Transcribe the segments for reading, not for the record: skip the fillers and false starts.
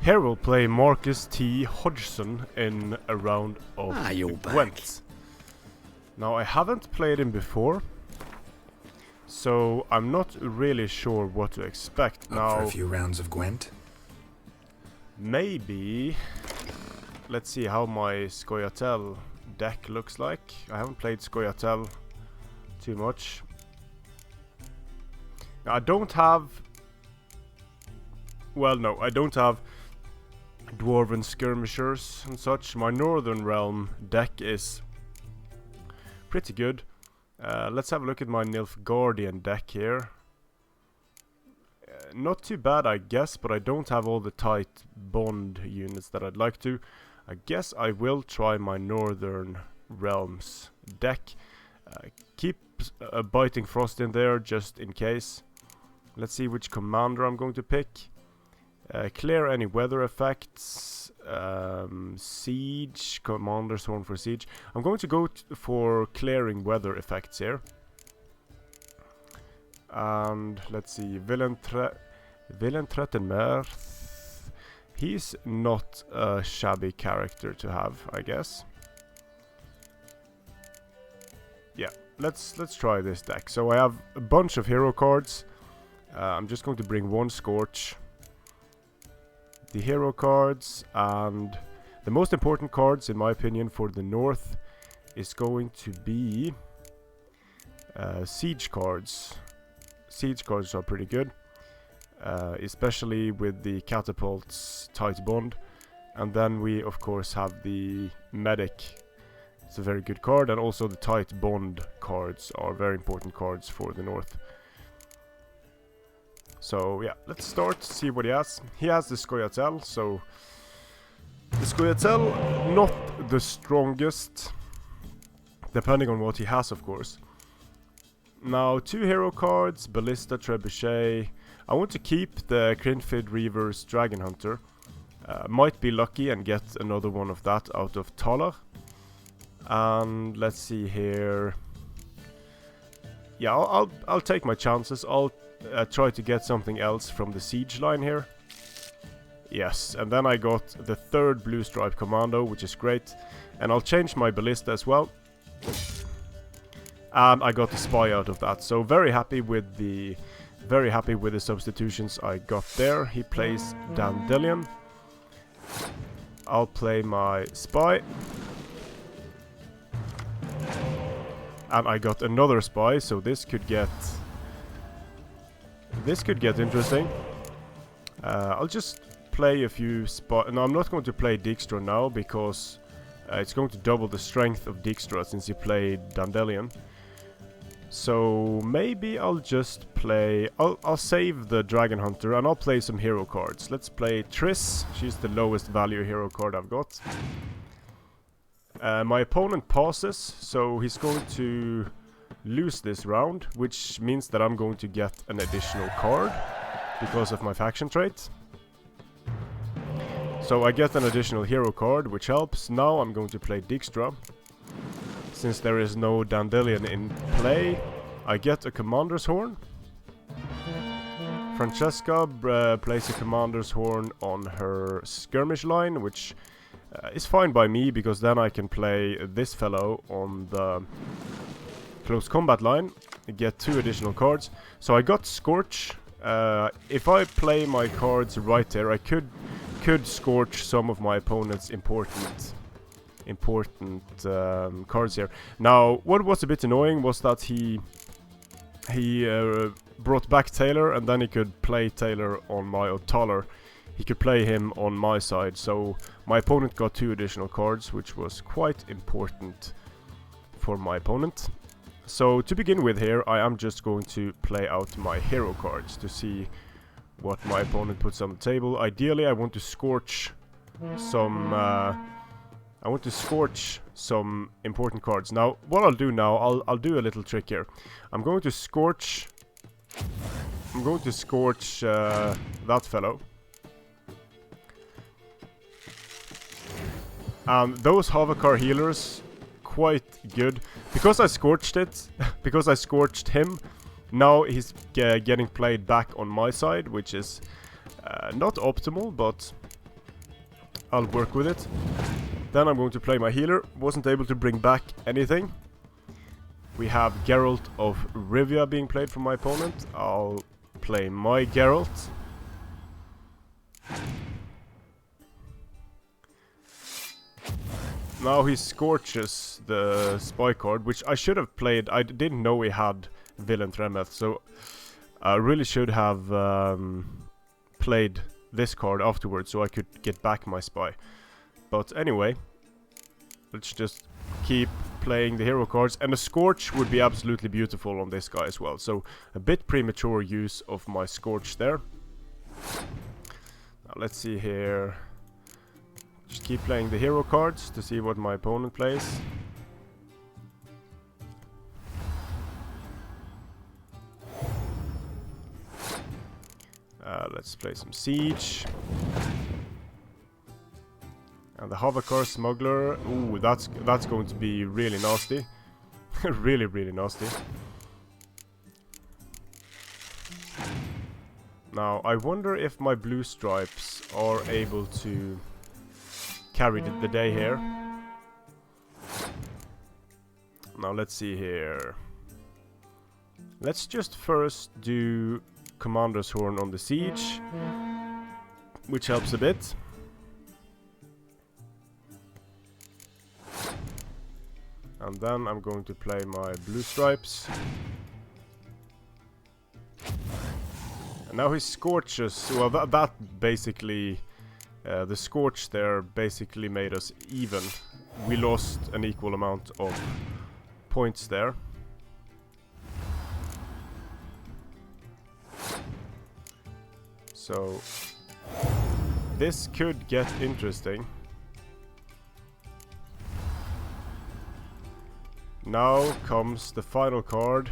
Here we'll play Marcus T. Hodgson in a round of Gwent. Now I haven't played him before, so I'm not really sure what to expect. Now, for a few rounds of Gwent? Maybe. Let's see how my Scoia deck looks like. I haven't played Scoia too much. Now, I don't have... Well, no, I don't have Dwarven Skirmishers and such. My Northern Realm deck is pretty good. Let's have a look at my Nilfgaardian deck here. Not too bad, I guess, but I don't have all the tight bond units that I'd like to. I guess I will try my Northern Realms deck. Keep a Biting Frost in there just in case. Let's see which commander I'm going to pick. Clear any weather effects. Siege, Commander's Horn for Siege. I'm going to go for clearing weather effects here. And let's see, Villain Trettenmer. He's not a shabby character to have, I guess. Yeah, let's try this deck. So I have a bunch of hero cards. I'm just going to bring one Scorch. The hero cards, and the most important cards, in my opinion, for the north is going to be siege cards. Siege cards are pretty good, especially with the catapults tight bond. And then we of course have the medic. It's a very good card, and also the tight bond cards are very important cards for the north. So yeah, let's start to see what he has. He has the Scoia, so the Scoia, not the strongest, depending on what he has, of course. Now, 2 hero cards, Ballista, Trebuchet. I want to keep the Crinfid Reaver's Dragon Hunter. Might be lucky and get another one of that out of Tael. And let's see here. Yeah, I'll take my chances. I'll try to get something else from the siege line here. Yes, and then I got the 3rd Blue Stripe Commando, which is great. And I'll change my Ballista as well. And I got the Spy out of that. So very happy with the substitutions I got there. He plays Dandelion. I'll play my Spy. And I got another Spy, so this could get interesting. I'll just play a few No, I'm not going to play Dijkstra now, because it's going to double the strength of Dijkstra since he played Dandelion. So maybe I'll just play... I'll save the Dragon Hunter and I'll play some hero cards. Let's play Triss. She's the lowest value hero card I've got. My opponent passes, so he's going to lose this round, which means that I'm going to get an additional card because of my faction trait. So I get an additional hero card, which helps. Now I'm going to play Dijkstra. Since there is no Dandelion in play, I get a Commander's Horn. Francesca plays a Commander's Horn on her skirmish line, which is fine by me, because then I can play this fellow on the close combat line, get 2 additional cards. So I got Scorch. If I play my cards right there, I could Scorch some of my opponent's important cards here. Now, what was a bit annoying was that he brought back Taylor, and then he could play Taylor on my Taler. He could play him on my side, so my opponent got 2 additional cards, which was quite important for my opponent. So to begin with here, I am just going to play out my hero cards to see what my opponent puts on the table. Ideally, I want to scorch some important cards. Now, what I'll do now, I'll do a little trick here. I'm going to scorch that fellow. Those Havakar healers, quite good. Because I scorched him, now he's getting played back on my side, which is not optimal, but I'll work with it. Then I'm going to play my healer. Wasn't able to bring back anything. We have Geralt of Rivia being played from my opponent. I'll play my Geralt. Now he scorches the spy card, which I should have played. I didn't know he had Villain Tremeth, so I really should have played this card afterwards so I could get back my spy. But anyway, let's just keep playing the hero cards, and a Scorch would be absolutely beautiful on this guy as well. So a bit premature use of my Scorch there. Now let's see here. Just keep playing the hero cards to see what my opponent plays. Let's play some Siege. And the Havakar Smuggler. Ooh, that's going to be really nasty. Really, really nasty. Now, I wonder if my blue stripes are able to carry the day here. Now, let's see here. Let's just first do Commander's Horn on the Siege, which helps a bit. And then I'm going to play my blue stripes. And now he scorches. Well, that basically, the scorch there basically made us even. We lost an equal amount of points there. So this could get interesting. Now comes the final card.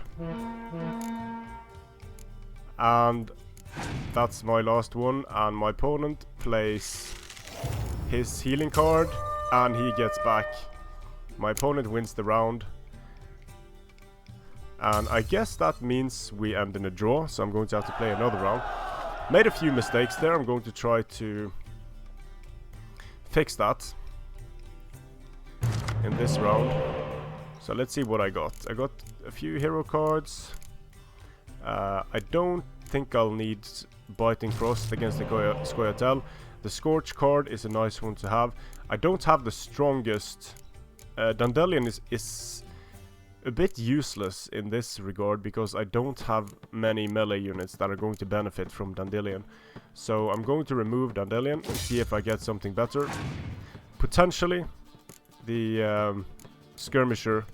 And that's my last one. And my opponent plays his healing card and he gets back. My opponent wins the round. And I guess that means we end in a draw. So I'm going to have to play another round. Made a few mistakes there. I'm going to try to fix that in this round. So let's see what I got. I got a few hero cards. I don't think I'll need Biting Frost against the Scoia Tael. The Scorch card is a nice one to have. I don't have the strongest. Dandelion is a bit useless in this regard because I don't have many melee units that are going to benefit from Dandelion. So I'm going to remove Dandelion and see if I get something better. Potentially the Skirmisher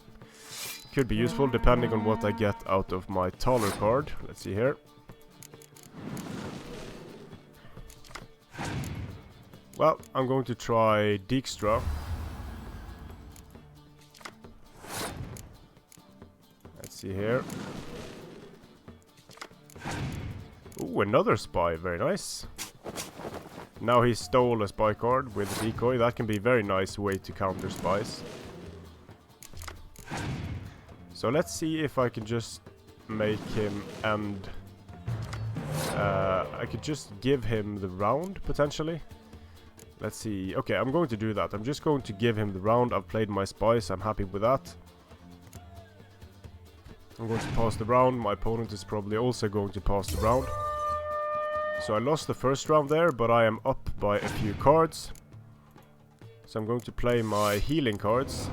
could be useful depending on what I get out of my Taler card. Let's see here. Well, I'm going to try Dijkstra. Let's see here. Ooh, another spy. Very nice. Now he stole a spy card with a decoy. That can be a very nice way to counter spies. So let's see if I can just make him end. I could just give him the round, potentially. Let's see. Okay, I'm going to do that. I'm just going to give him the round. I've played my spies. I'm happy with that. I'm going to pass the round. My opponent is probably also going to pass the round. So I lost the first round there, but I am up by a few cards. So I'm going to play my healing cards.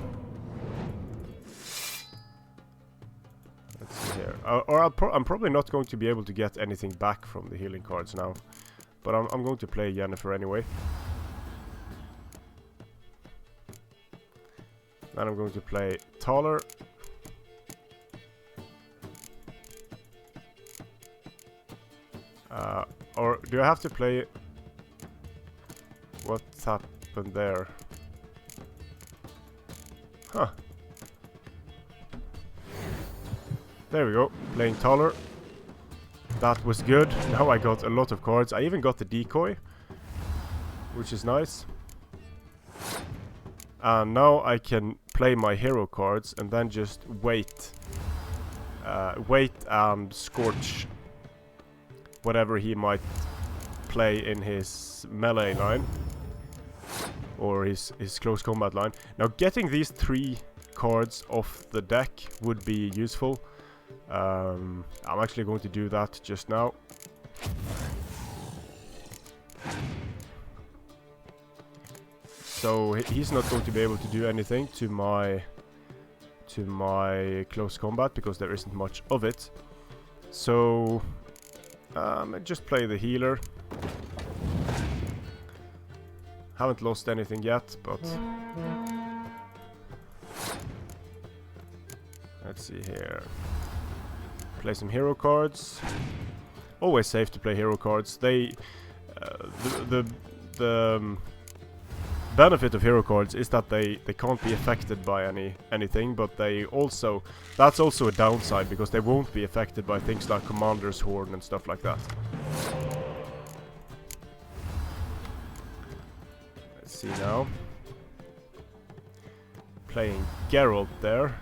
Let's see here. I'm probably not going to be able to get anything back from the healing cards now. But I'm going to play Yennefer anyway. Then I'm going to play Taler. Or do I have to play... What's happened there? Huh. There we go. Playing Taler. That was good. Now I got a lot of cards. I even got the decoy, which is nice. And now I can play my hero cards and then just wait. Wait and scorch whatever he might play in his melee line. or his close combat line. Now getting these 3 cards off the deck would be useful. I'm actually going to do that just now. So he's not going to be able to do anything to my close combat because there isn't much of it. So I just play the healer. Haven't lost anything yet, but let's see here. Play some hero cards. Always safe to play hero cards. They the benefit of hero cards is that they can't be affected by anything, but that's also a downside because they won't be affected by things like Commander's Horn and stuff like that. Let's see now. Playing Geralt there.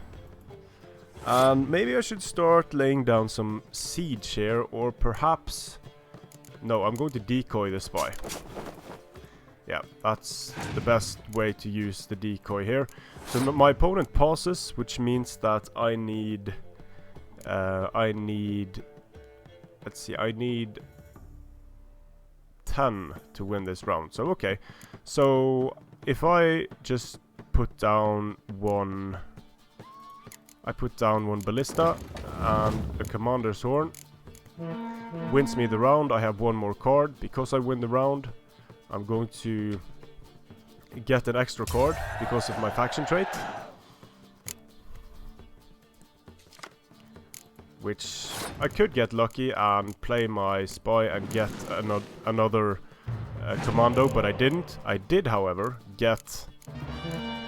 And maybe I should start laying down some siege here, or perhaps... No, I'm going to decoy the spy. Yeah, that's the best way to use the decoy here. So my opponent pauses, which means that I need... Let's see, I need 10 to win this round. So, okay. So, if I just put down one... I put down one Ballista and a Commander's Horn. Wins me the round. I have one more card. Because I win the round, I'm going to get an extra card because of my faction trait. Which I could get lucky and play my spy and get another commando, but I didn't. I did, however, get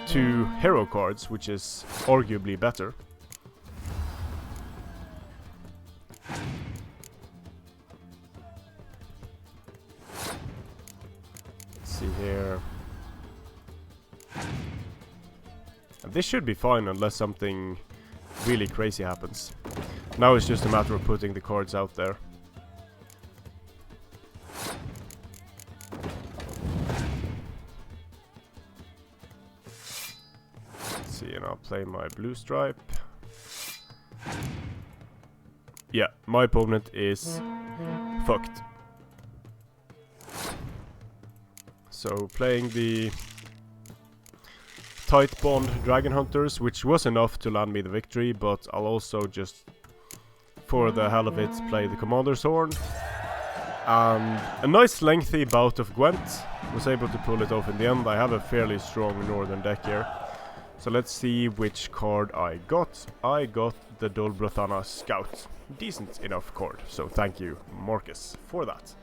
2 hero cards, which is arguably better. See here. And this should be fine unless something really crazy happens. Now it's just a matter of putting the cards out there. Let's see, and I'll play my blue stripe. Yeah, my opponent is fucked. So playing the Tight Bond Dragon Hunters, which was enough to land me the victory, but I'll also just, for the hell of it, play the Commander's Horn. And a nice lengthy bout of Gwent. Was able to pull it off in the end. I have a fairly strong northern deck here. So let's see which card I got. I got the Dol Brothana Scout. Decent enough card, so thank you, Marcus, for that.